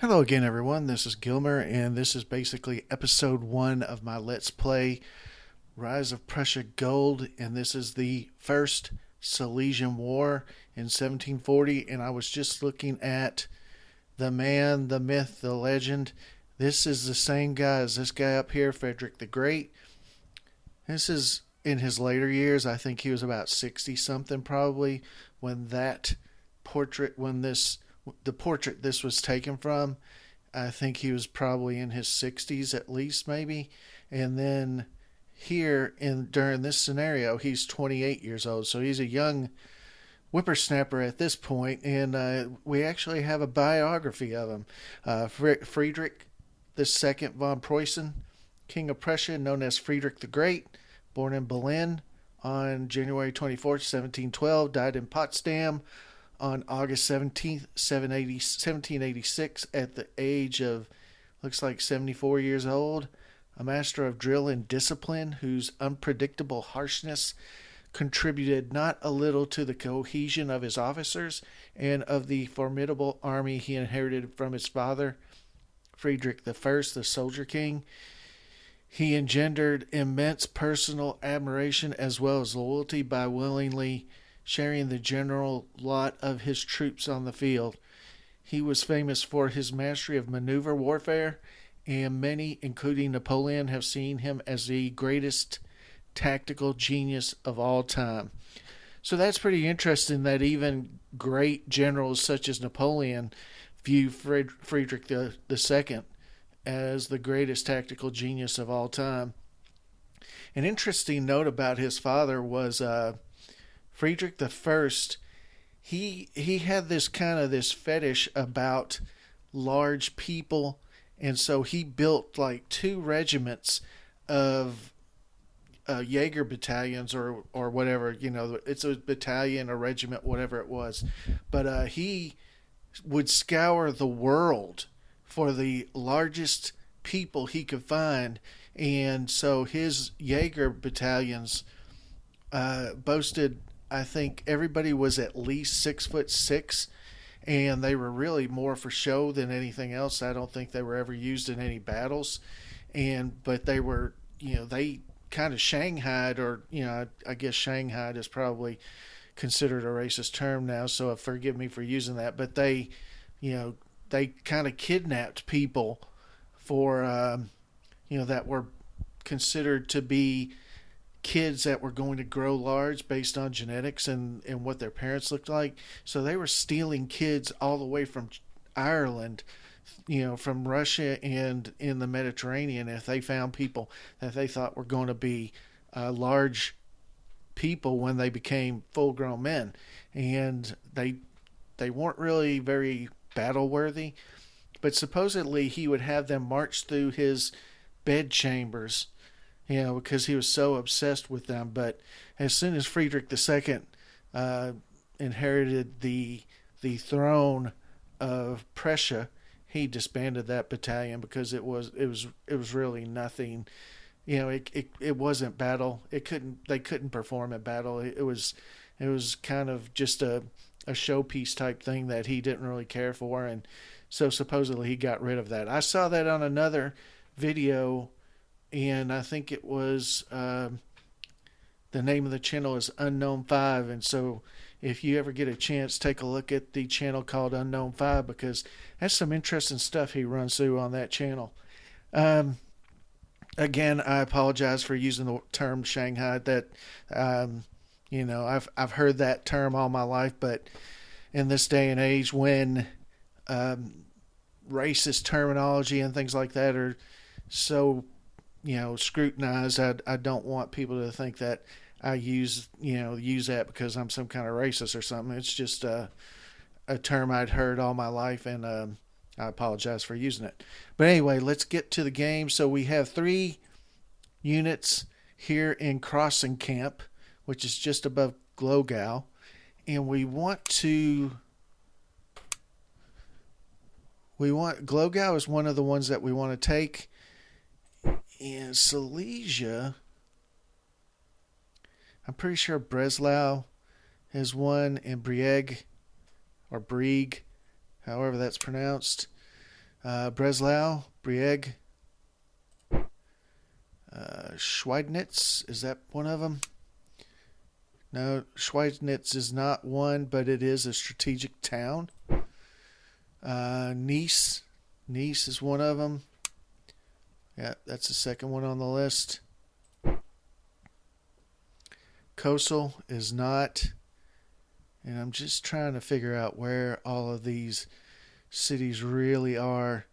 Hello again, everyone. This is Gilmer, and this is basically episode 1 of my Let's Play Rise of Prussia Gold. And this is the first Silesian War in 1740. And I was just looking at the man, the myth, the legend. This is the same guy as this guy up here, Frederick the Great. This is in his later years. I think he was about 60 something probably when that portrait, when this the portrait this was taken from. I think he was probably in his 60s at least, maybe. And then here in during this scenario, he's 28 years old, so he's a young whippersnapper at this point. And we actually have a biography of him. Friedrich II von Preußen, King of Prussia, known as Friedrich the Great, born in Berlin on January 24th, 1712, died in Potsdam on August 17th, 1786, at the age of, looks like 74 years old. A master of drill and discipline whose unpredictable harshness contributed not a little to the cohesion of his officers and of the formidable army he inherited from his father, Friedrich I, the Soldier King. He engendered immense personal admiration as well as loyalty by willingly sharing the general lot of his troops on the field. He was famous for his mastery of maneuver warfare, and many, including Napoleon, have seen him as the greatest tactical genius of all time. So that's pretty interesting that even great generals such as Napoleon view Friedrich II as the greatest tactical genius of all time. An interesting note about his father was Friedrich I. He had this fetish about large people, and so he built like two regiments of Jaeger battalions or whatever, it's a battalion, a regiment, whatever it was. But he would scour the world for the largest people he could find, and so his Jaeger battalions boasted, I think everybody was at least 6'6", and they were really more for show than anything else. I don't think they were ever used in any battles, but they were, they kind of shanghaied, or I guess shanghaied is probably considered a racist term now, so forgive me for using that. But they kind of kidnapped people for that were considered to be kids that were going to grow large based on genetics and what their parents looked like. So they were stealing kids all the way from Ireland, from Russia and in the Mediterranean, if they found people that they thought were going to be large people when they became full grown men. And they weren't really very battle worthy, but supposedly he would have them march through his bed chambers, because he was so obsessed with them. But as soon as Friedrich II inherited the throne of Prussia, he disbanded that battalion because it was really nothing. It wasn't battle. They couldn't perform at battle. It was kind of just a showpiece type thing that he didn't really care for, and so supposedly he got rid of that. I saw that on another video, and I think it was the name of the channel is Unknown 5. And so if you ever get a chance, take a look at the channel called Unknown 5, because that's some interesting stuff he runs through on that channel. Again, I apologize for using the term Shanghai. That I've heard that term all my life, but in this day and age when racist terminology and things like that are so scrutinized, I don't want people to think that I use that because I'm some kind of racist or something. It's just a term I'd heard all my life, and I apologize for using it. But anyway, let's get to the game. So we have 3 units here in Crossing Camp, which is just above Glogau, and Glogau is one of the ones that we want to take. In Silesia, I'm pretty sure Breslau has one, and Brieg, however that's pronounced. Breslau, Brieg, Schweidnitz. Is that one of them? No, Schweidnitz is not one, but it is a strategic town. Nice. Nice is one of them. Yeah, that's the second one on the list. Kosel is not. And I'm just trying to figure out where all of these cities really are.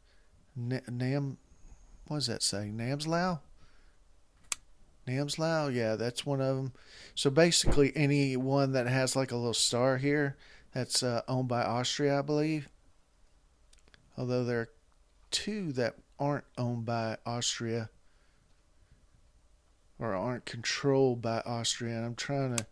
What does that say? Namslau? Namslau? Yeah, that's one of them. So basically any one that has like a little star here, that's owned by Austria, I believe. Although there are two that aren't owned by Austria or aren't controlled by Austria. And I'm trying to...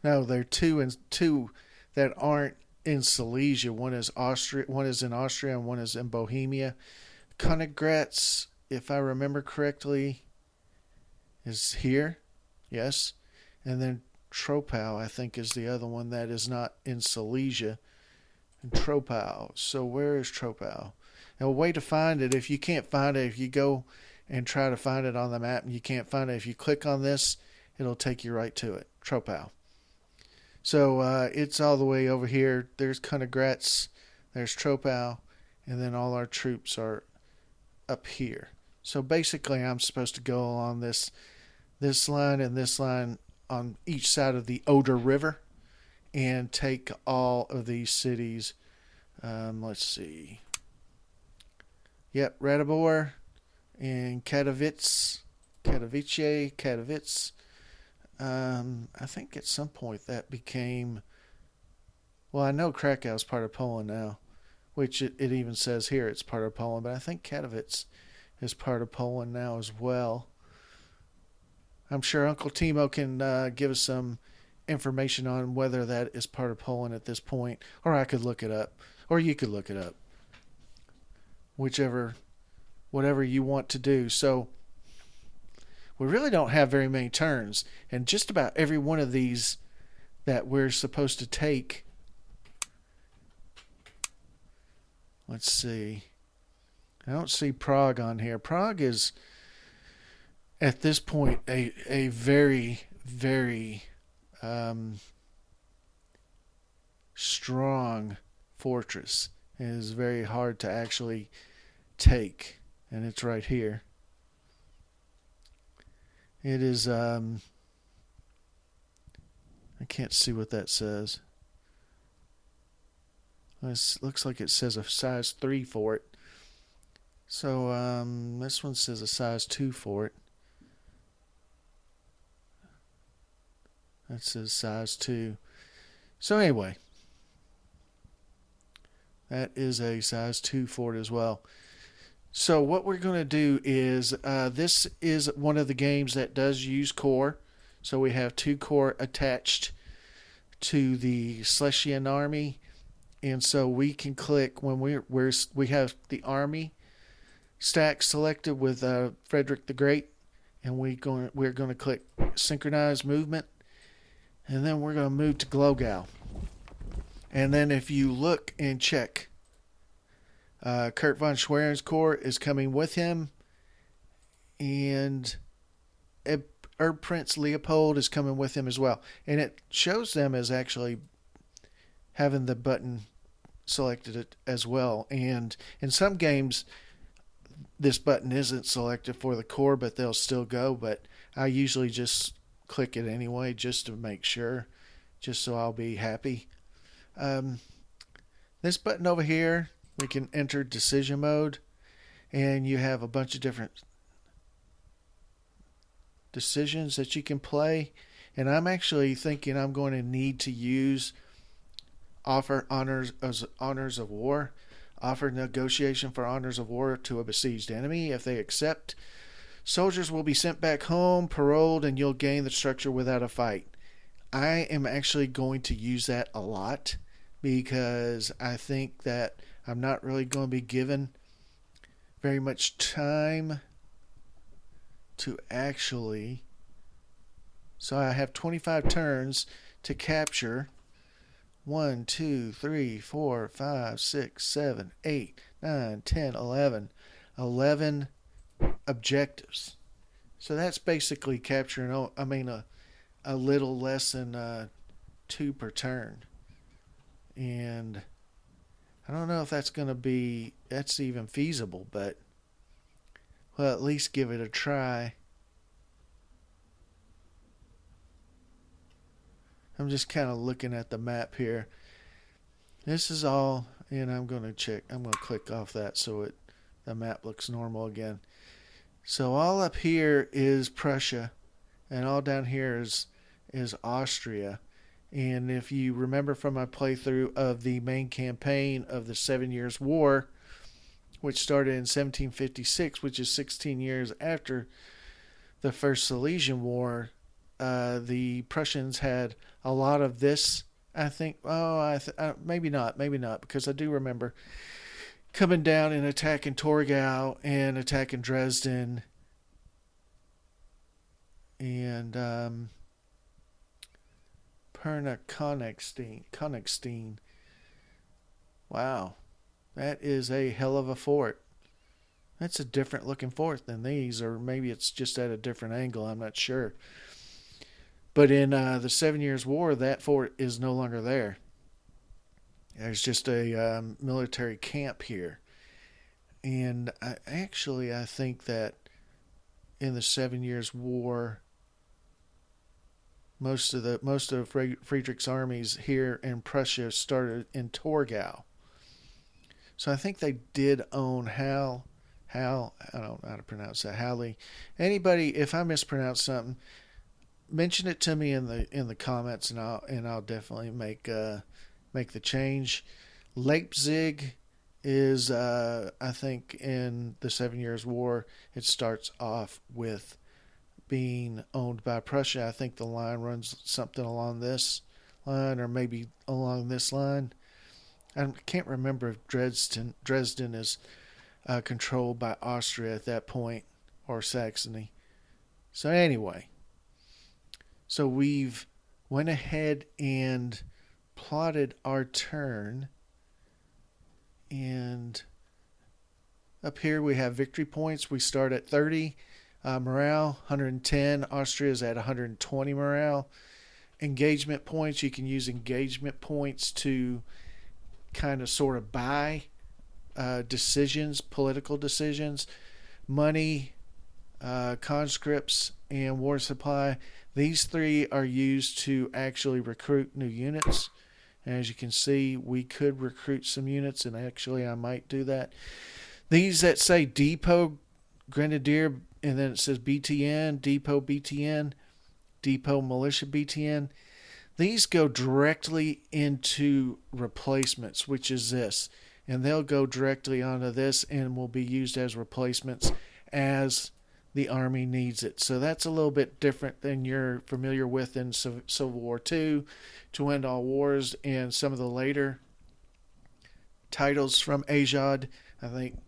no, there are two that aren't in Silesia. One is Austria, one is in Austria, and one is in Bohemia. Königgrätz, if I remember correctly, is here. Yes. And then Troppau, I think, is the other one that is not in Silesia. And Troppau. So where is Troppau? And a way to find it, if you can't find it, if you go and try to find it on the map and you can't find it, if you click on this, it'll take you right to it. Troppau. So it's all the way over here. There's Königgrätz, there's Troppau, and then all our troops are up here. So basically I'm supposed to go along this line and this line on each side of the Oder River and take all of these cities. Let's see. Yep, Ratibor and Katowice. I think at some point that became... Well, I know Krakow is part of Poland now, which it even says here it's part of Poland, but I think Katowice is part of Poland now as well. I'm sure Uncle Timo can give us some information on whether that is part of Poland at this point, or I could look it up, or you could look it up. Whatever you want to do. So we really don't have very many turns, and just about every one of these that we're supposed to take. Let's see. I don't see Prague on here. Prague is, at this point, a very, very strong fortress. It is very hard to actually take, and it's right here. It is, I can't see what that says. This looks like it says a size 3 for it. So this one says a size 2 for it. That says size 2. So anyway, that is a size 2 for it as well. So what we're going to do is, this is one of the games that does use core. So we have 2 core attached to the Silesian army. And so we can click when we have the army stack selected with Frederick the Great, and we're going to click synchronize movement, and then we're going to move to Glogau. And then if you look and check, Kurt von Schwerin's corps is coming with him, and Prince Leopold is coming with him as well. And it shows them as actually having the button selected as well. And in some games, this button isn't selected for the core, but they'll still go. But I usually just click it anyway, just to make sure, just so I'll be happy. This button over here, we can enter decision mode, and you have a bunch of different decisions that you can play. And I'm actually thinking I'm going to need to use offer honors of war, offer negotiation for honors of war to a besieged enemy. If they accept, soldiers will be sent back home, paroled, and you'll gain the structure without a fight. I am actually going to use that a lot because I think that I'm not really going to be given very much time to actually... So I have 25 turns to capture 1, 2, 3, 4, 5, 6, 7, 8, 9, 10, 11. 11 objectives. So that's basically capturing, a little less than 2 per turn. And I don't know if that's even feasible, but well, at least give it a try. I'm just kind of looking at the map here. This is all, and I'm going to click off that so the map looks normal again. So all up here is Prussia, and all down here is Austria. And if you remember from my playthrough of the main campaign of the 7 Years' War, which started in 1756, which is 16 years after the First Silesian War, the Prussians had a lot of this. I think, maybe not, because I do remember coming down and attacking Torgau and attacking Dresden and Königstein. Wow, that is a hell of a fort. That's a different looking fort than these, or maybe it's just at a different angle. I'm not sure. But in the 7 Years' War, that fort is no longer there. There's just a military camp here. And I think that in the 7 Years' War, most of Friedrich's armies here in Prussia started in Torgau. So I think they did own Hal. I don't know how to pronounce that. Halle. Anybody, if I mispronounce something, mention it to me in the comments, and I'll definitely make the change. Leipzig is I think in the 7 Years' War it starts off with being owned by Prussia. I think the line runs something along this line, or maybe along this line. I can't remember if Dresden is controlled by Austria at that point, or Saxony. So anyway. So we've went ahead and plotted our turn. And up here we have victory points. We start at 30 morale, 110. Austria is at 120 morale. Engagement points. You can use engagement points to kind of sort of buy decisions, political decisions, money, conscripts, and war supply. These 3 are used to actually recruit new units. And as you can see, we could recruit some units, and actually I might do that. These that say Depot Grenadier, and then it says BTN, Depot BTN, Depot Militia BTN, these go directly into replacements, which is this. And they'll go directly onto this and will be used as replacements as the Army needs it. So that's a little bit different than you're familiar with in Civil War II, To End All Wars, and some of the later titles from Ajad. I think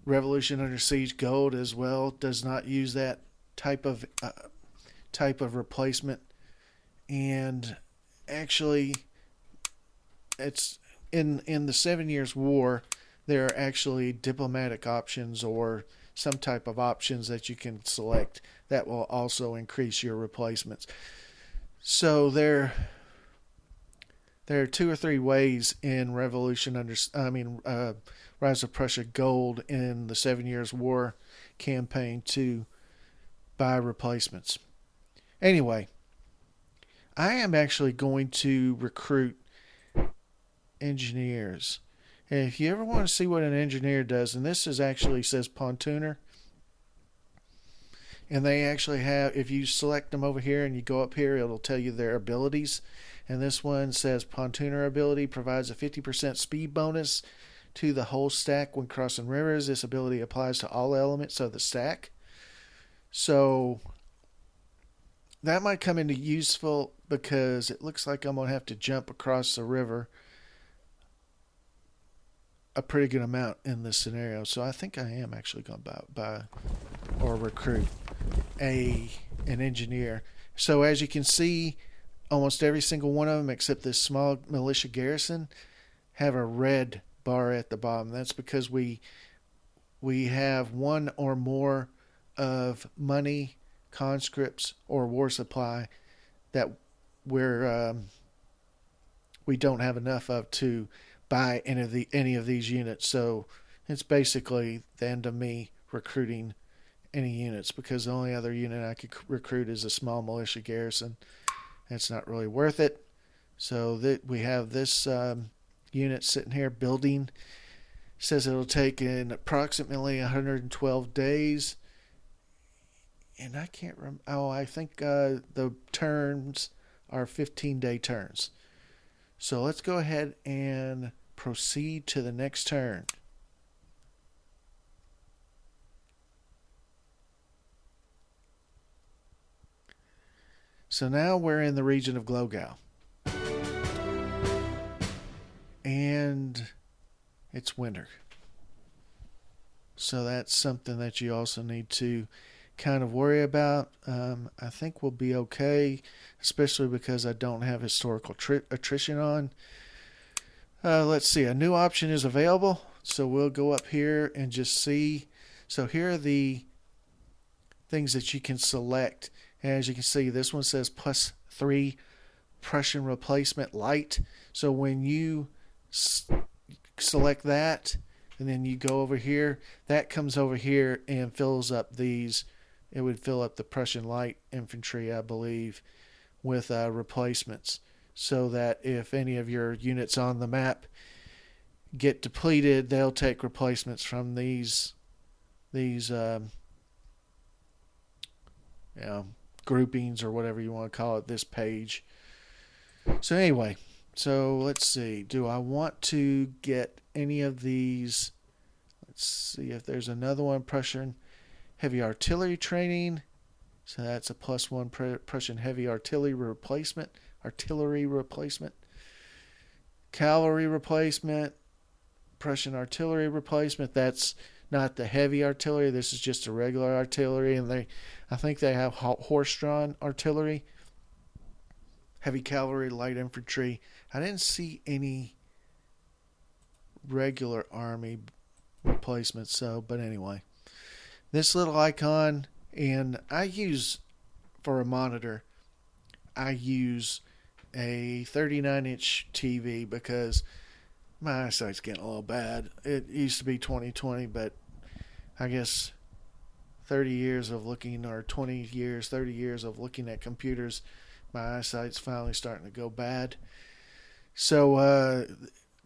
Revolution Under Siege Gold as well does not use that type of replacement. And actually, it's in the 7 Years' War, there are actually diplomatic options or some type of options that you can select that will also increase your replacements. So there are 2 or 3 ways in Rise of Prussia Gold in the 7 Years' War campaign to buy replacements. Anyway, I am actually going to recruit engineers. And if you ever want to see what an engineer does, and this says pontooner, and they actually have, if you select them over here and you go up here, it'll tell you their abilities. And this one says pontooner ability provides a 50% speed bonus to the whole stack when crossing rivers. This ability applies to all elements of the stack. So that might come into useful because it looks like I'm going to have to jump across the river a pretty good amount in this scenario. So I think I am actually going to buy or recruit an engineer. So as you can see, almost every single one of them except this small militia garrison have a red bar at the bottom. That's because we have one or more of money, conscripts, or war supply that we don't have enough of to buy any of these units. So it's basically the end of me recruiting any units, because the only other unit I could recruit is a small militia garrison. It's not really worth it. So that we have this unit sitting here building. It says it'll take in approximately 112 days. And I can't remember. Oh, I think the turns are 15-day turns. So let's go ahead and proceed to the next turn. So now we're in the region of Glogau. And it's winter. So that's something that you also need to kind of worry about. I think we'll be okay, especially because I don't have historical attrition on. Let's see. A new option is available. So we'll go up here and just see. So here are the things that you can select. And as you can see, this one says +3 Prussian replacement light. So when you select that and then you go over here, that comes over here and fills up these. It would fill up the Prussian light infantry, I believe, with replacements, so that if any of your units on the map get depleted, they'll take replacements from these groupings, or whatever you want to call it, this page. So anyway, so let's see. Do I want to get any of these? Let's see if there's another one. Prussian heavy artillery training. So that's a +1 Prussian heavy artillery replacement. Cavalry replacement. Prussian artillery replacement. That's not the heavy artillery. This is just a regular artillery, and I think they have horse-drawn artillery. Heavy cavalry, light infantry. I didn't see any regular army replacements. But anyway, this little icon, and I use for a monitor, I use a 39-inch TV because my eyesight's getting a little bad. It used to be 20/20, but I guess 30 years of looking, or 20 years, 30 years of looking at computers, my eyesight's finally starting to go bad. So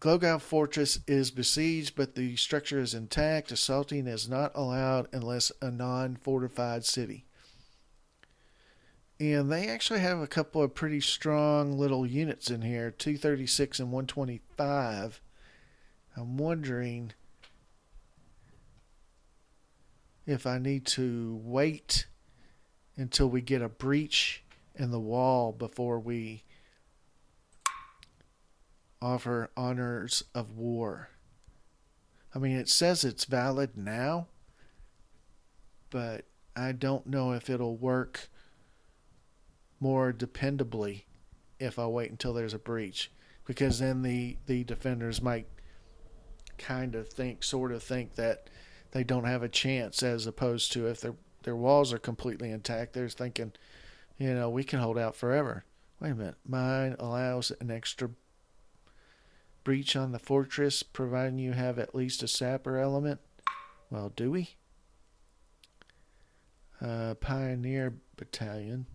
Glogau Fortress is besieged, but the structure is intact. Assaulting is not allowed unless a non-fortified city. And they actually have a couple of pretty strong little units in here, 236 and 125. I'm wondering if I need to wait until we get a breach in the wall before we offer honors of war. I mean, it says it's valid now, but I don't know if it'll work more dependably if I wait until there's a breach, because then the defenders might sort of think that they don't have a chance, as opposed to if their walls are completely intact, they're thinking, we can hold out forever. Wait a minute. Mine allows an extra breach on the fortress, providing you have at least a sapper element. Well, do we? Pioneer Battalion.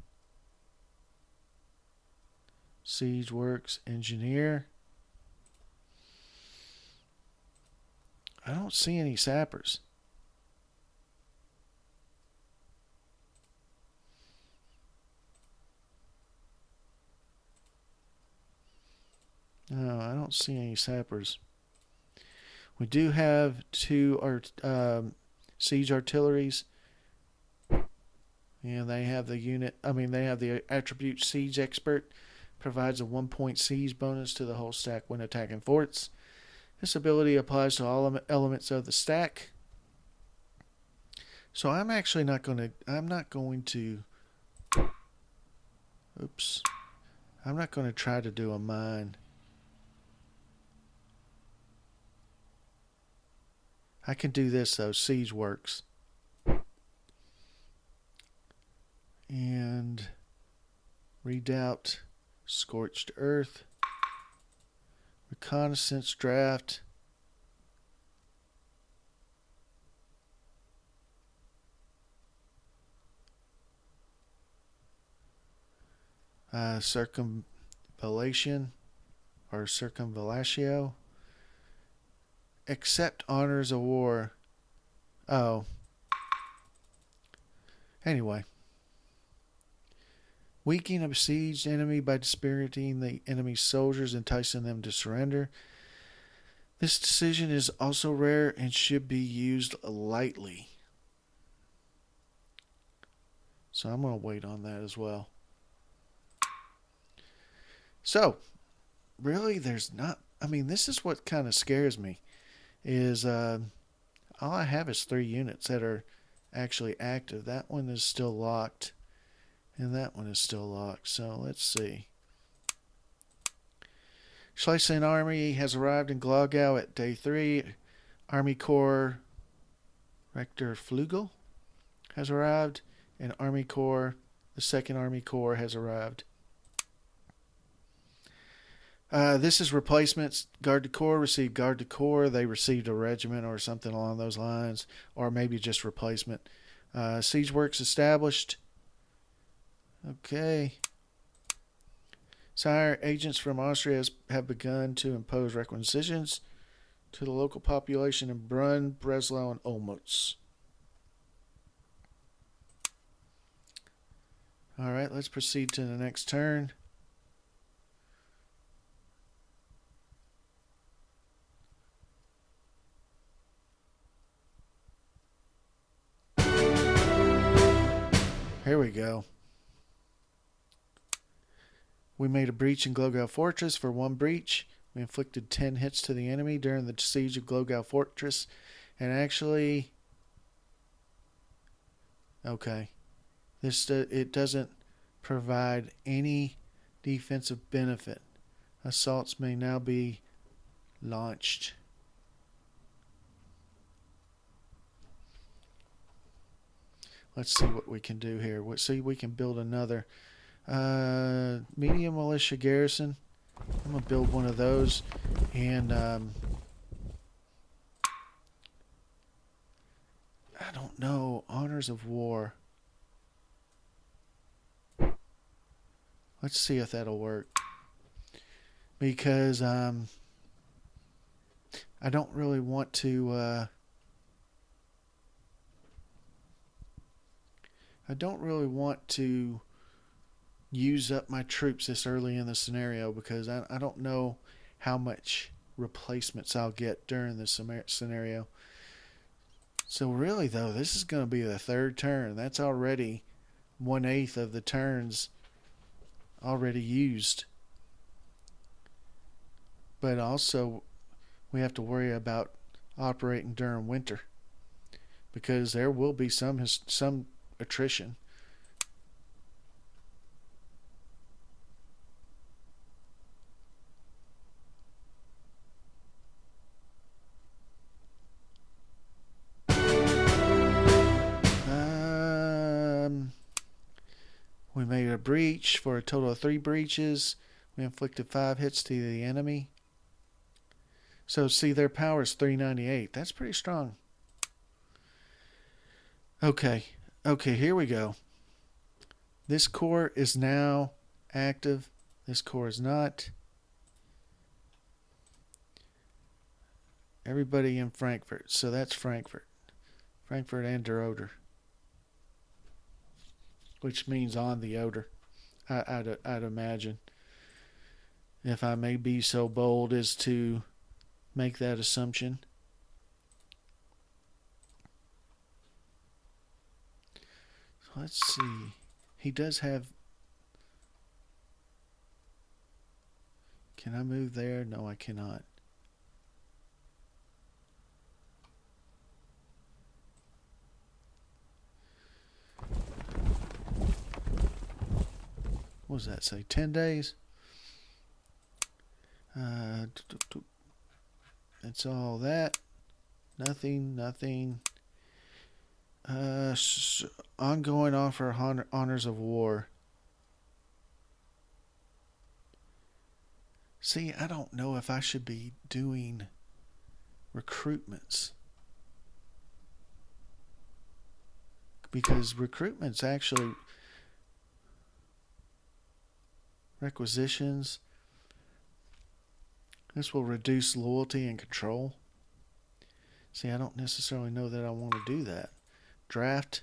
Siege Works Engineer. I don't see any sappers. No, I don't see any sappers. We do have 2 siege artilleries. And they have they have the attribute Siege Expert. Provides a 1-point siege bonus to the whole stack when attacking forts. This ability applies to all elements of the stack. So I'm not going to I'm not going to try to do a mine. I can do this though. Siege works. And redoubt, scorched earth, reconnaissance draft. Circumvallation or circumvallatio. Accept honors of war. Oh. Anyway. Weakening a besieged enemy by dispiriting the enemy's soldiers, enticing them to surrender. This decision is also rare and should be used lightly. So I'm going to wait on that as well. So, really, there's not... I mean, this is what kind of scares me. Is all I have is 3 units that are actually active. That one is still locked. And that one is still locked. So let's see. Silesian army has arrived in Glogau at day 3. Army Corps Rector Flugel has arrived. And Army Corps, the 2nd Army Corps has arrived. This is replacements. Garde du Corps received Garde du Corps. They received a regiment or something along those lines. Or maybe just replacement. Siege works established. Okay. Sire, agents from Austria have begun to impose requisitions to the local population in Brunn, Breslau, and Olmütz. Alright, let's proceed to the next turn. Here we go. We made a breach in Glogau Fortress. For 1 breach, we inflicted 10 hits to the enemy during the siege of Glogau Fortress. And actually, okay, it doesn't provide any defensive benefit. Assaults may now be launched. Let's see what we can do here. Let's see, we can build another medium militia garrison. I'm going to build one of those. And I don't know. Honors of war. Let's see if that'll work. Because I don't really want to... I don't really want to use up my troops this early in the scenario because I don't know how much replacements I'll get during this scenario. So really, though, this is going to be the 3rd turn. That's already 1/8 of the turns already used. But also, we have to worry about operating during winter because there will be some attrition. We made a breach for a total of 3 breaches. We inflicted 5 hits to the enemy. So see, their power is 398. That's pretty strong. Okay, here we go. This corps is now active. This corps is not. Everybody in Frankfurt. So that's Frankfurt. Frankfurt and Der Oder. Which means on the Oder, I'd imagine. If I may be so bold as to make that assumption. So let's see. He does have... Can I move there? No, I cannot. What does that say? 10 days? That's all that. Nothing. Ongoing offer honors of war. See, I don't know if I should be doing recruitments. Because recruitment's actually requisitions. This will reduce loyalty and control. See, I don't necessarily know that I want to do that. Draft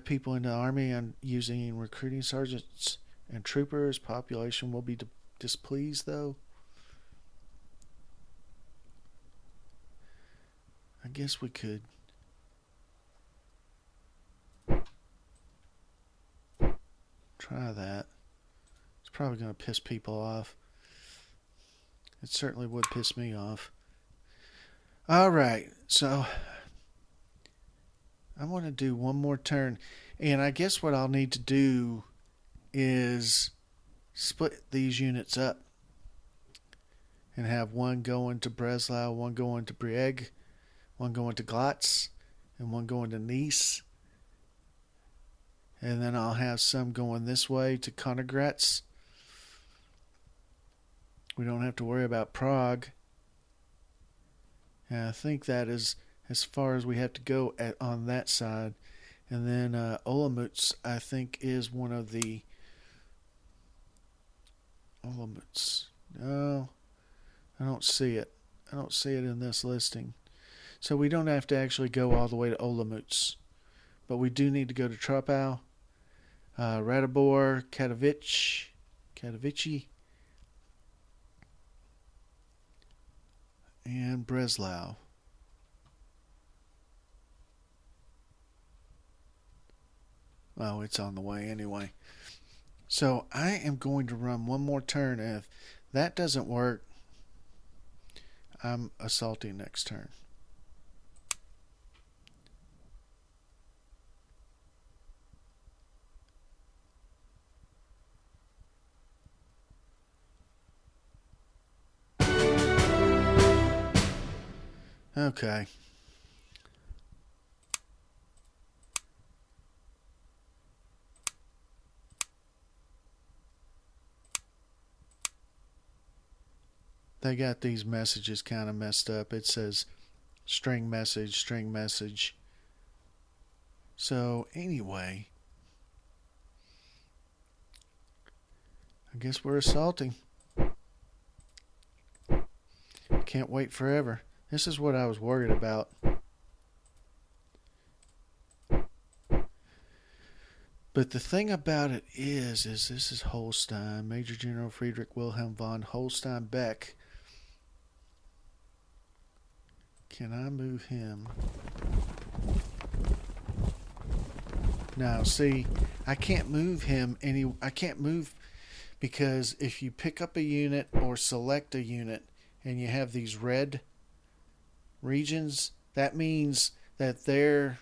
people into the army and using recruiting sergeants and troopers. Population will be displeased, though. I guess we could. Try that. It's probably going to piss people off. It certainly would piss me off. Alright, so I want to do one more turn. And I guess what I'll need to do is split these units up. And have one going to Breslau, one going to Brieg, one going to Glatz, and one going to Nice. And then I'll have some going this way to Konigratz. We don't have to worry about Prague. And I think that is as far as we have to go on that side. And then Olomouc, I think, is one of the... Olomouc. No, I don't see it. I don't see it in this listing. So we don't have to actually go all the way to Olomouc. But we do need to go to Troppau, Ratibor, Katowice, and Breslau. Oh, it's on the way anyway. So I am going to run one more turn. If that doesn't work, I'm assaulting next turn. Okay. They got these messages kind of messed up. It says string message. So anyway, I guess we're assaulting. Can't wait forever. This is what I was worried about. But the thing about it is this is Holstein. Major General Friedrich Wilhelm von Holstein-Beck. Can I move him? Now, see, I can't move him I can't move because if you pick up a unit or select a unit and you have these red regions, that means that their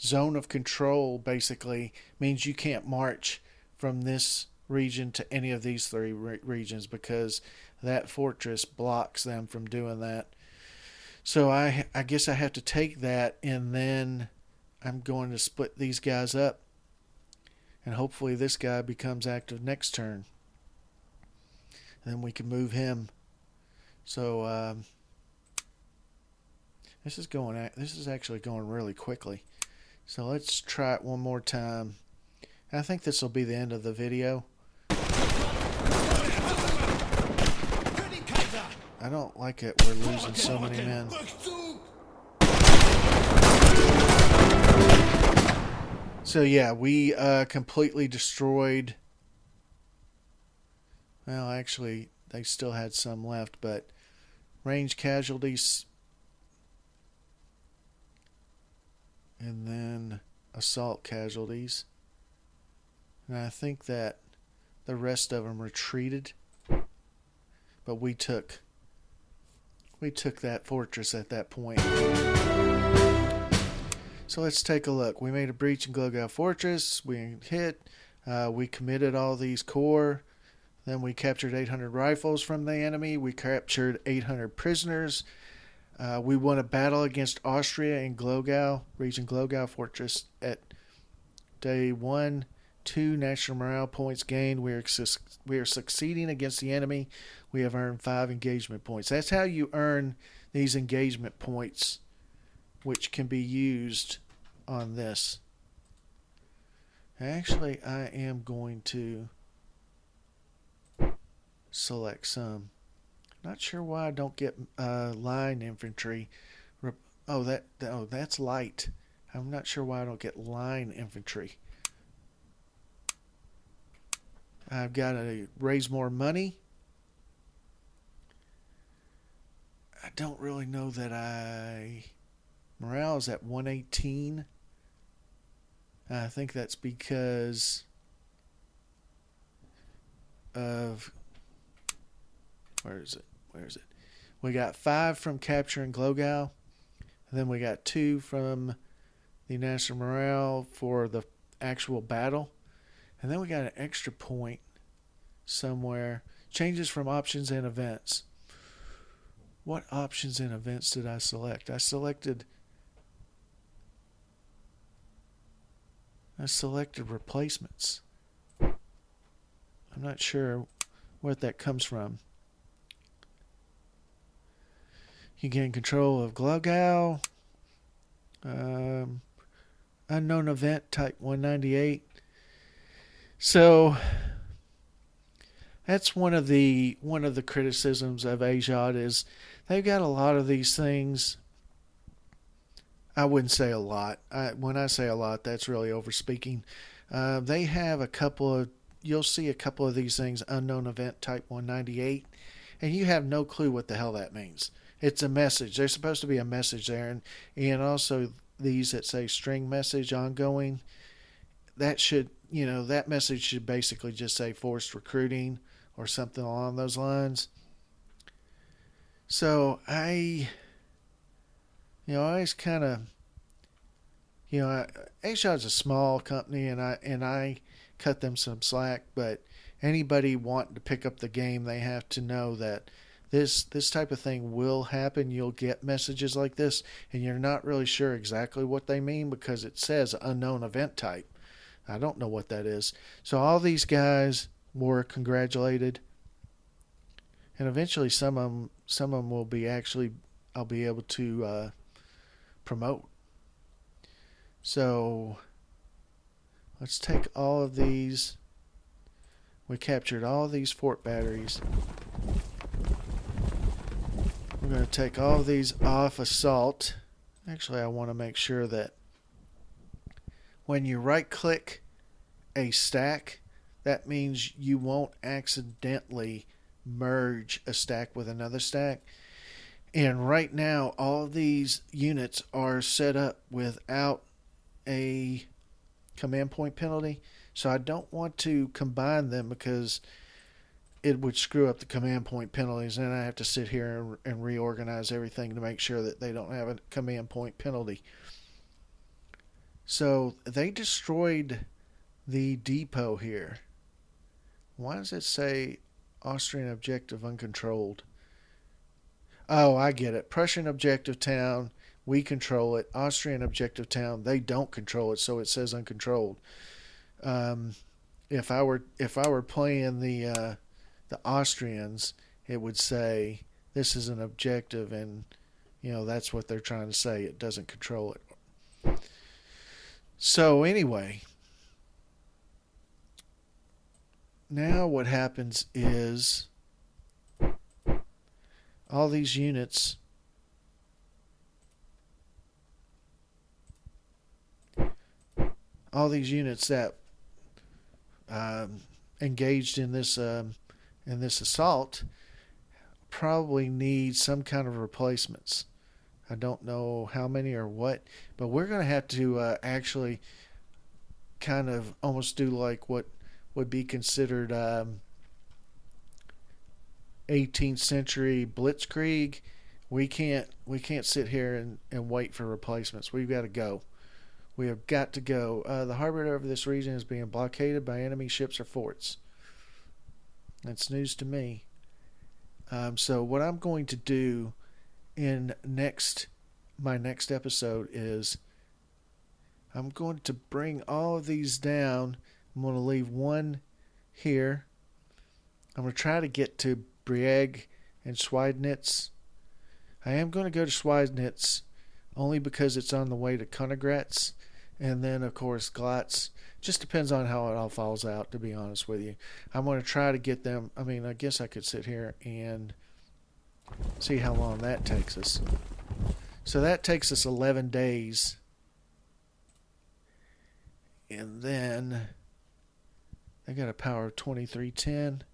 zone of control basically means you can't march from this region to any of these three regions because that fortress blocks them from doing that. So I guess I have to take that, and then I'm going to split these guys up, and hopefully this guy becomes active next turn. And then we can move him. So this is actually going really quickly. So let's try it one more time. I think this will be the end of the video. I don't like it. We're losing so many men. So yeah, we completely destroyed. Well, actually, they still had some left, but range casualties. And then assault casualties. And I think that the rest of them retreated. But we took that fortress at that point. So let's take a look. We made a breach in Glogau Fortress. We hit. We committed all these corps. Then we captured 800 rifles from the enemy. We captured 800 prisoners. We won a battle against Austria in Glogau, region Glogau fortress at day 1. 2 national morale points gained. We are succeeding against the enemy. We have earned 5 engagement points. That's how you earn these engagement points, which can be used on this. Actually, I am going to select some. Not sure why I don't get line infantry. That's light. I'm not sure why I don't get line infantry. I've got to raise more money. I don't really know that morale is at 118. I think that's because of where is it? We got 5 from capturing Glogau, and then we got 2 from the national morale for the actual battle, and then we got an extra point somewhere. Changes from options and events. What options and events did I select? I selected replacements. I'm not sure what that comes from. You gain control of Glogau. Unknown event type 198. So that's one of the criticisms of Ajod is they've got a lot of these things. I wouldn't say a lot. When I say a lot, that's really overspeaking. They have a couple of, you'll see a couple of these things, unknown event type 198, and you have no clue what the hell that means. It's a message. There's supposed to be a message there, and also these that say string message ongoing. That should, that message should basically just say forced recruiting or something along those lines. So I always kind of, Ajod's a small company, and I cut them some slack. But anybody wanting to pick up the game, they have to know that this type of thing will happen. You'll get messages like this, and you're not really sure exactly what they mean because it says unknown event type. I don't know what that is. So all these guys were congratulated, and eventually some of them will be I'll be able to promote. So let's take all of these. We captured all of these fort batteries. We're going to take all of these off assault. Actually, I want to make sure that when you right click a stack, that means you won't accidentally merge a stack with another stack. And right now, all these units are set up without a command point penalty. So I don't want to combine them because it would screw up the command point penalties. And then I have to sit here and reorganize everything to make sure that they don't have a command point penalty. So they destroyed the depot here. Why does it say Austrian objective uncontrolled? Oh, I get it. Prussian objective town, we control it. Austrian objective town, they don't control it, so it says uncontrolled. If I were playing the Austrians, it would say this is an objective, and that's what they're trying to say. It doesn't control it. So anyway, now what happens is all these units that engaged in this assault probably need some kind of replacements. I don't know how many or what, but we're going to have to actually kind of almost do like what would be considered 18th century blitzkrieg. We can't sit here and wait for replacements. We've got to go. We have got to go. The harbor over this region is being blockaded by enemy ships or forts. That's news to me. So what I'm going to do in my next episode is I'm going to bring all of these down. I'm going to leave one here. I'm going to try to get to Brieg and Schweidnitz. I am going to go to Schweidnitz only because it's on the way to Königgrätz. And then, of course, Glatz. Just depends on how it all falls out, to be honest with you. I'm going to try to get them. I mean, I guess I could sit here and see how long that takes us. So that takes us 11 days. And then I got a power of 2310.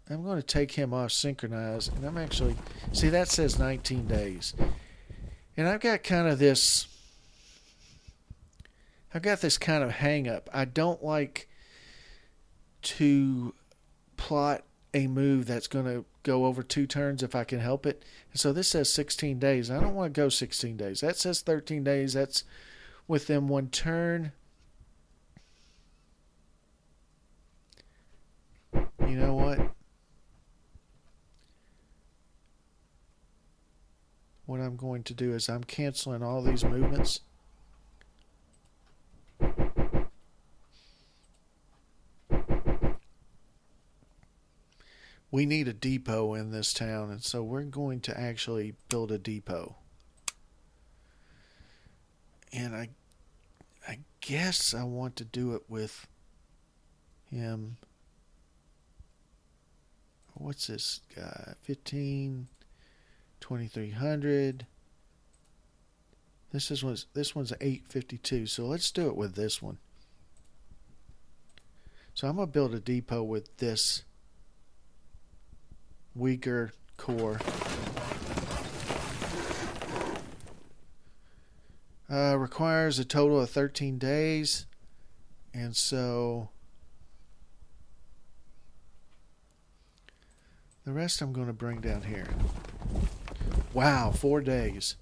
I'm going to take him off synchronize. And I'm actually, see, that says 19 days. And I've got kind of this, kind of hang up. I don't like to plot a move that's going to go over 2 turns if I can help it. And so this says 16 days. I don't want to go 16 days. That says 13 days. That's within 1 turn. You know what? What I'm going to do is I'm canceling all these movements. We need a depot in this town, and so we're going to actually build a depot. And I guess I want to do it with him. What's this guy? 15, 2300. This one's 852. So let's do it with this one. So I'm gonna build a depot with this weaker core. Requires a total of 13 days, and so the rest I'm going to bring down here. Wow, 4 days.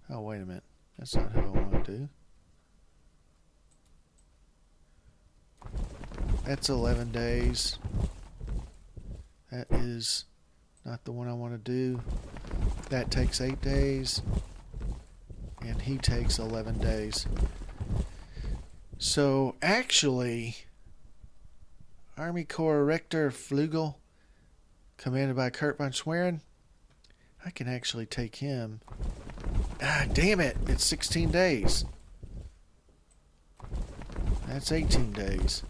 Oh, wait a minute. That's not who I want to do. That's 11 days. That is not the one I want to do. That takes 8 days. And he takes 11 days. So, actually, Army Corps Rector Flugel, commanded by Kurt von Schwerin, I can actually take him. Ah, damn it! It's 16 days. That's 18 days.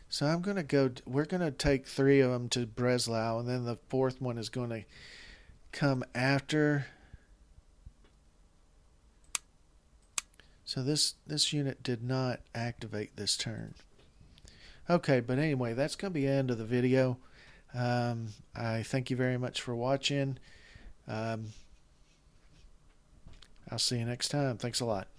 So I'm going to go, we're going to take 3 of them to Breslau, and then the 4th one is going to come after. So this unit did not activate this turn. Okay, but anyway, that's going to be the end of the video. I thank you very much for watching. I'll see you next time. Thanks a lot.